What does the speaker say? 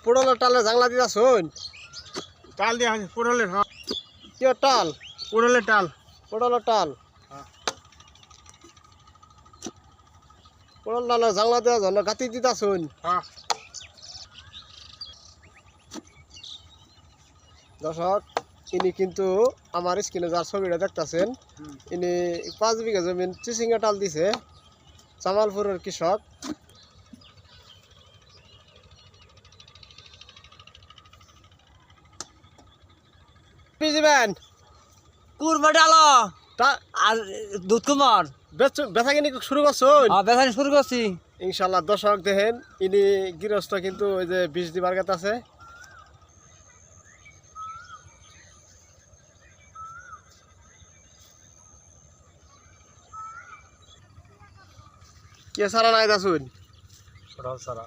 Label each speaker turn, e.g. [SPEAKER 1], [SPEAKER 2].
[SPEAKER 1] পোড়লের টালে জাংলা দিতা শুন
[SPEAKER 2] টাল দিয়া আছে পোড়লের। হ্যাঁ
[SPEAKER 1] কি টাল
[SPEAKER 2] পোড়লের টাল।
[SPEAKER 1] পোড়লের টাল
[SPEAKER 2] হ্যাঁ
[SPEAKER 1] পোড়ল টালে জাংলা দেওয়া জন্য গাতি দিতা শুন।
[SPEAKER 2] হ্যাঁ
[SPEAKER 1] দর্শক ইনি কিন্তু আমার স্ক্রিনে যার ছবিটা দেখতেছেন ইনি 5 বিঘা জমিন চিচিঙ্গা টাল দিছে জামালপুরের কৃষক। দিবেন
[SPEAKER 3] কুরবা ডালো
[SPEAKER 1] তা
[SPEAKER 3] আর দুধ কুমার
[SPEAKER 1] বেচা কিনি শুরু করছুন।
[SPEAKER 3] বেচানি শুরু করছি।
[SPEAKER 1] ইনশাল্লাহ দর্শক দেখেন ইনি গৃহস্থ কিন্তু ওই যে 20 দিবার গেত আছে। কে সারা নাই দাসুন
[SPEAKER 2] সারা সারা